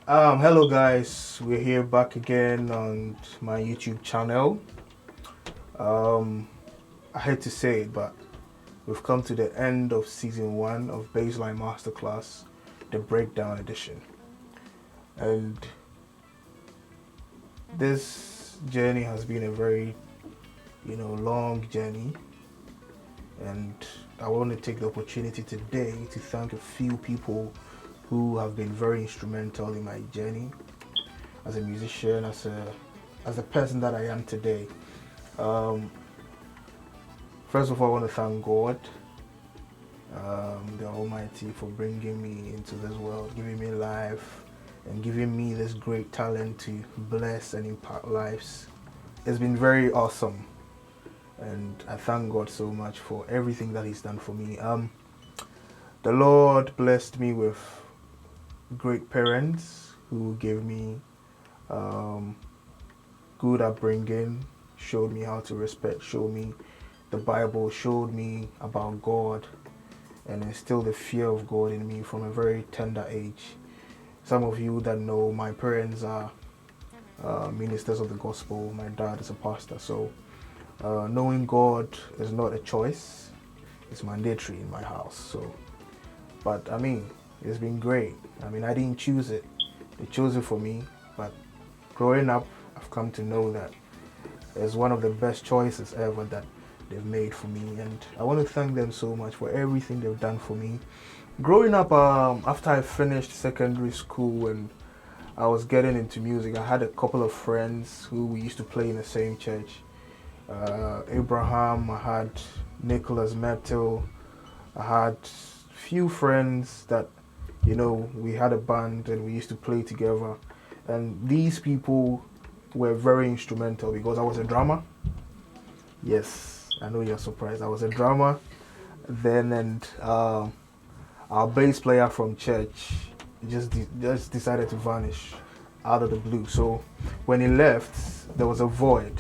Hello guys, we're here back again on my YouTube channel. Um, I hate to say it, but we've come to the end of season one of Bassline Masterclass, the breakdown edition. And this journey has been a very, long journey. And I want to take the opportunity today to thank a few people who have been very instrumental in my journey as a musician, as a person that I am today. Um, First of all, I want to thank God, the Almighty, for bringing me into this world, giving me life, and giving me this great talent to bless and impact lives. It's been very awesome, and I thank God so much for everything that He's done for me. The Lord blessed me with great parents who gave me um, good upbringing, showed me how to respect, showed me the Bible, showed me about God, and instilled the fear of God in me from a very tender age. Some of you that know, my parents are ministers of the gospel. My dad is a pastor, so knowing God is not a choice; it's mandatory in my house. So, but I mean, it's been great. I mean, I didn't choose it; they chose it for me. But growing up, I've come to know that it's one of the best choices ever that they've made for me, and I want to thank them so much for everything they've done for me. Growing up, after I finished secondary school and I was getting into music, I had a couple of friends who we used to play in the same church. Abraham, I had Nicholas Metal, I had few friends that, we had a band and we used to play together. And these people were very instrumental because I was a drummer. Yes, I know you're surprised. I was a drummer then, and our bass player from church just decided to vanish out of the blue. So when he left, there was a void,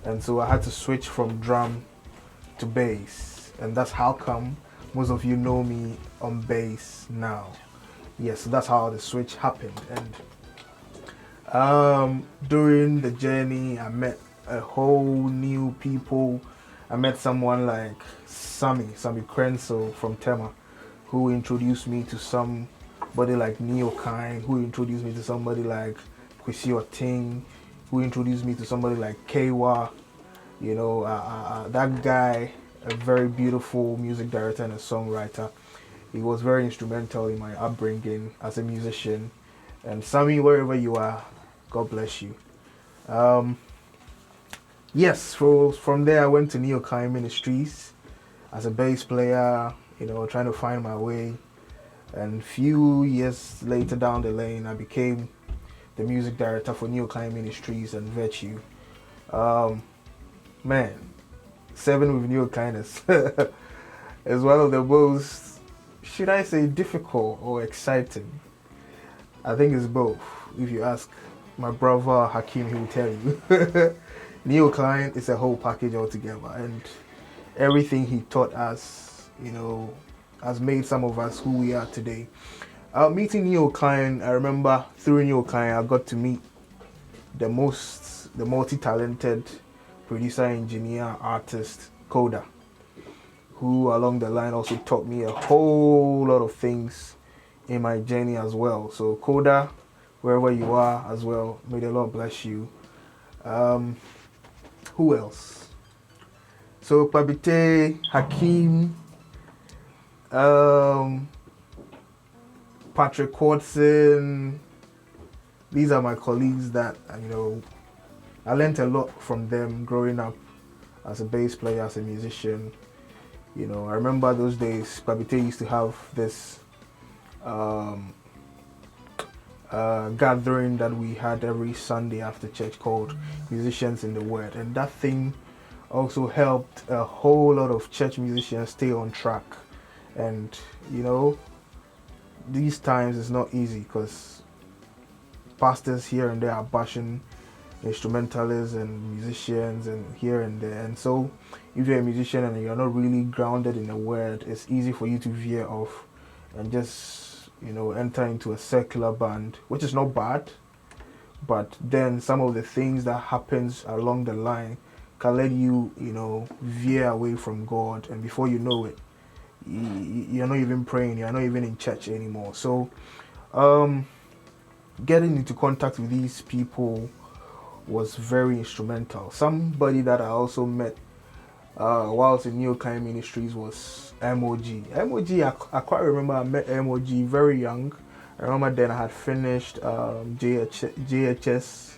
and so I had to switch from drum to bass, and that's how come most of you know me on bass now. Yes, so that's how the switch happened. And during the journey, I met a whole new people. I met someone like Sammy Krenzel from Tema, who introduced me to somebody like Neokine, who introduced me to somebody like Kwesi Ting, who introduced me to somebody like Kewa. That guy, a very beautiful music director and a songwriter. He was very instrumental in my upbringing as a musician. And Sammy, wherever you are, God bless you. Um, yes, so from there I went to Neokine Ministries as a bass player, trying to find my way. And few years later down the lane, I became the music director for Neokine Ministries and Virtue. Um, man, serving with Neokine is one of the most, should I say, difficult or exciting. I think it's both. If you ask my brother Hakim, he will tell you. Neokine is a whole package altogether, and everything he taught us, has made some of us who we are today. Meeting Neokine, I remember through Neokine, I got to meet the multi-talented producer, engineer, artist, Coda, who along the line also taught me a whole lot of things in my journey as well. So Coda, wherever you are as well, may the Lord bless you. Who else? So Pabite, Hakim, Patrick Watson, these are my colleagues that, I learned a lot from them growing up as a bass player, as a musician. I remember those days, Pabite used to have this gathering that we had every Sunday after church called Musicians in the Word. And that thing also helped a whole lot of church musicians stay on track. And, these times it's not easy because pastors here and there are bashing instrumentalists and musicians and here and there. And so if you're a musician and you're not really grounded in the word, it's easy for you to veer off and just enter into a secular band, which is not bad, but then some of the things that happens along the line can let you, veer away from God, and before you know it, you're not even praying, you're not even in church anymore. So, getting into contact with these people was very instrumental. Somebody that I also met whilst in New Kind Ministries was MOG. I quite remember I met MOG very young. I remember then I had finished JHS. Is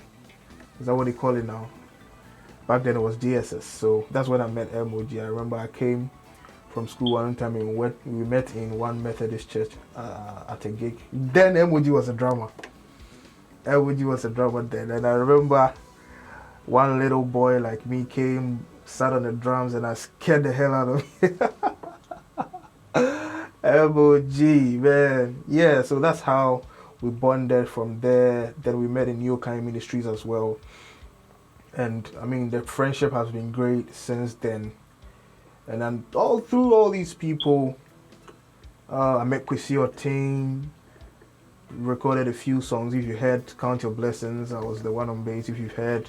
that what they call it now? Back then it was JSS. So that's when I met MOG. I remember I came from school one time and we met in one Methodist church at a gig. Then MOG was a drummer. MOG was a drummer then. And I remember one little boy like me came, sat on the drums, and I scared the hell out of me. MOG, man. Yeah, so that's how we bonded from there. Then we met in New Kind Ministries as well. And I mean, the friendship has been great since then. And then through all these people, I met Kwesi Otin, recorded a few songs. If you heard Count Your Blessings, I was the one on bass. If you've heard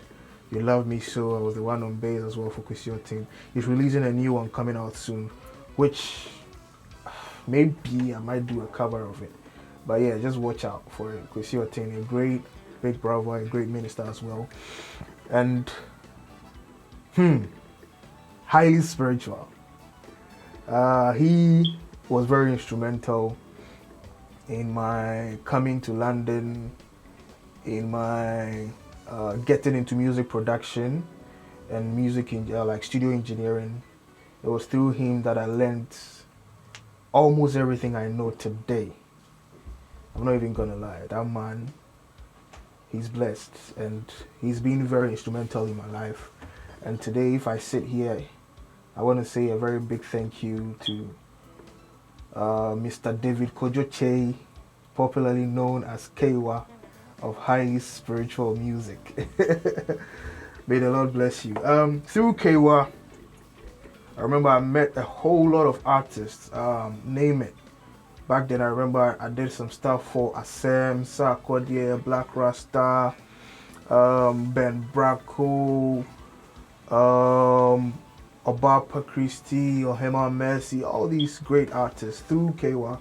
You Love Me So, I was the one on bass as well for Kwesi Otin. He's releasing a new one coming out soon, which maybe I might do a cover of it. But yeah, just watch out for it. Kwesi Otin, a great big brother, a great minister as well. And highly spiritual. He was very instrumental in my coming to London, in my getting into music production and music like studio engineering. It was through him that I learned almost everything I know today. I'm not even gonna lie, that man, he's blessed, and he's been very instrumental in my life. And today, if I sit here, I want to say a very big thank you to Mr. David Kojoche, popularly known as Kewa of Highly Spiritual Music. May the Lord bless you. Through Kewa, I remember I met a whole lot of artists, name it. Back then I remember I did some stuff for Asem, Sarkodie, Black Rasta, Ben Bracco, Obapa Christie, Ohema Mercy, all these great artists through Kewa.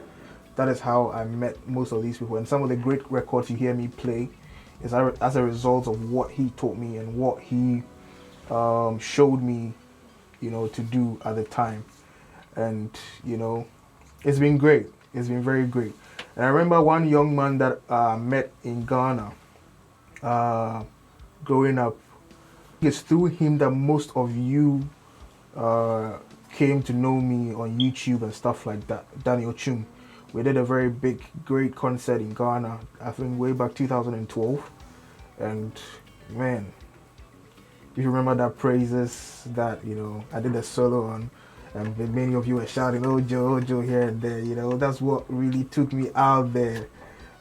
That is how I met most of these people. And some of the great records you hear me play is as a result of what he taught me and what he showed me, to do at the time. And, it's been great. It's been very great. And I remember one young man that I met in Ghana growing up. It's through him that most of you came to know me on YouTube and stuff like that. Daniel Chum. We did a very big, great concert in Ghana, I think way back 2012. And man, if you remember that praises that, I did a solo on, and many of you were shouting, Ojo, Ojo here and there, that's what really took me out there.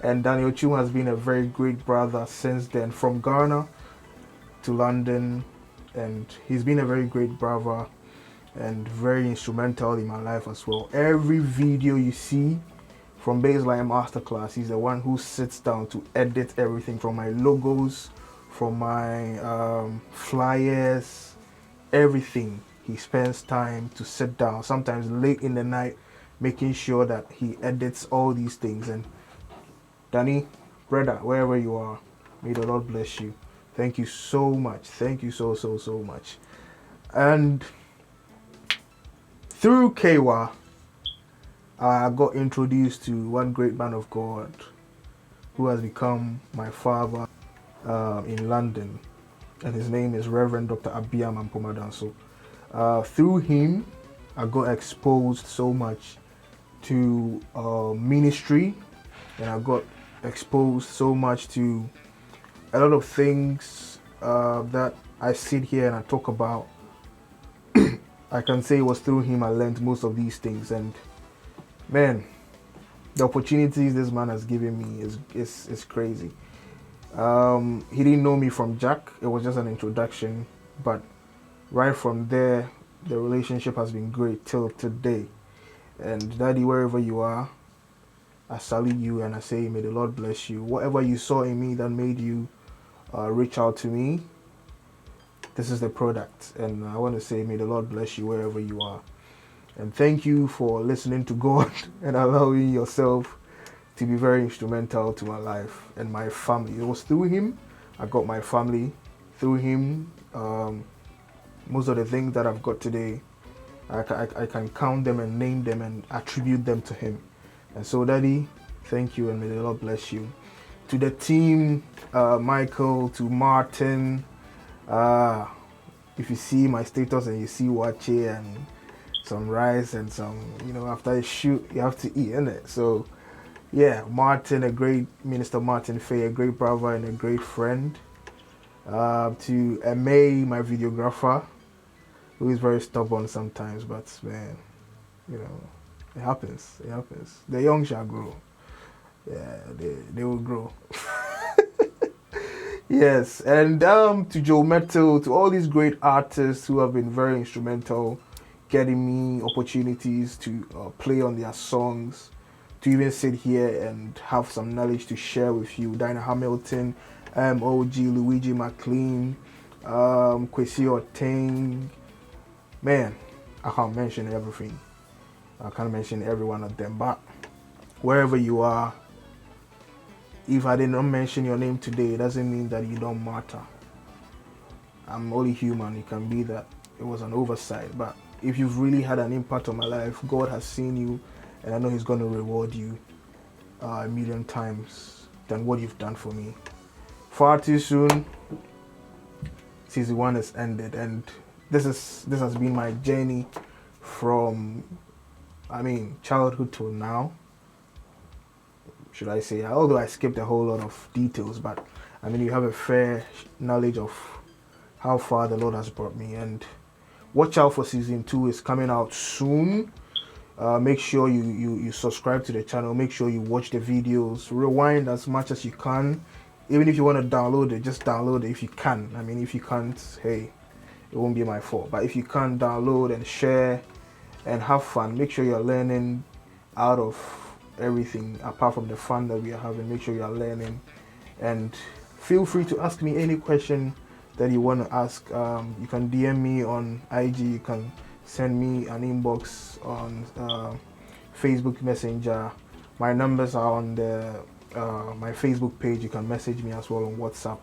And Daniel Chum has been a very great brother since then, from Ghana to London, and he's been a very great brother and very instrumental in my life as well. Every video you see from Bassline Masterclass, he's the one who sits down to edit everything, from my logos, from my flyers, everything. He spends time to sit down, sometimes late in the night, making sure that he edits all these things. And Danny, brother, wherever you are, may the Lord bless you. Thank you so much. Thank you so much. And through Kewa, I got introduced to one great man of God who has become my father in London, and his name is Reverend Dr. Abiyam Ampomadanso. Through him, I got exposed so much to ministry, and I got exposed so much to a lot of things that I sit here and I talk about. I can say it was through him I learned most of these things. And man, the opportunities this man has given me is crazy. He didn't know me from Jack. It was just an introduction, but right from there, the relationship has been great till today. And Daddy, wherever you are, I salute you and I say, may the Lord bless you. Whatever you saw in me that made you reach out to me, this is the product. And I want to say, may the Lord bless you wherever you are. And thank you for listening to God and allowing yourself to be very instrumental to my life and my family. It was through him I got my family. Through him, most of the things that I've got today, I can count them and name them and attribute them to him. And so, Daddy, thank you and may the Lord bless you. To the team, Michael, to Martin, if you see my status and you see Wache and some rice and some, after a shoot, you have to eat, innit? So, yeah, Martin, a great minister, Martin Faye, a great brother and a great friend. To May, my videographer, who is very stubborn sometimes, but man, it happens. It happens. The young shall grow. Yeah, they will grow. Yes, and to Joe Metal, to all these great artists who have been very instrumental, getting me opportunities to play on their songs, to even sit here and have some knowledge to share with you. Dinah Hamilton, OG, Luigi McLean, Kwesi Oteng. Man, I can't mention everything. I can't mention every one of them, but wherever you are, if I did not mention your name today, it doesn't mean that you don't matter. I'm only human. It can be that it was an oversight, but if you've really had an impact on my life, God has seen you, and I know He's going to reward you a million times than what you've done for me. Far too soon, season 1 has ended, and this has been my journey from, childhood till now. Should I say, although I skipped a whole lot of details, but you have a fair knowledge of how far the Lord has brought me. And watch out for season 2, is coming out soon. Make sure you subscribe to the channel. Make sure you watch the videos. Rewind as much as you can. Even if you want to download it, just download it if you can. If you can't, hey, it won't be my fault. But if you can, download and share and have fun. Make sure you're learning out of everything apart from the fun that we are having. Make sure you are learning, and feel free to ask me any question that you want to ask. You can DM me on IG, you can send me an inbox on Facebook Messenger. My numbers are on my Facebook page. You can message me as well on WhatsApp,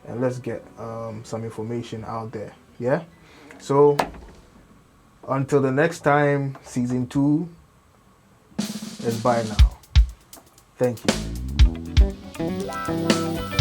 and let's get some information out there. Yeah, so until the next time, season 2 is bye now. Thank you.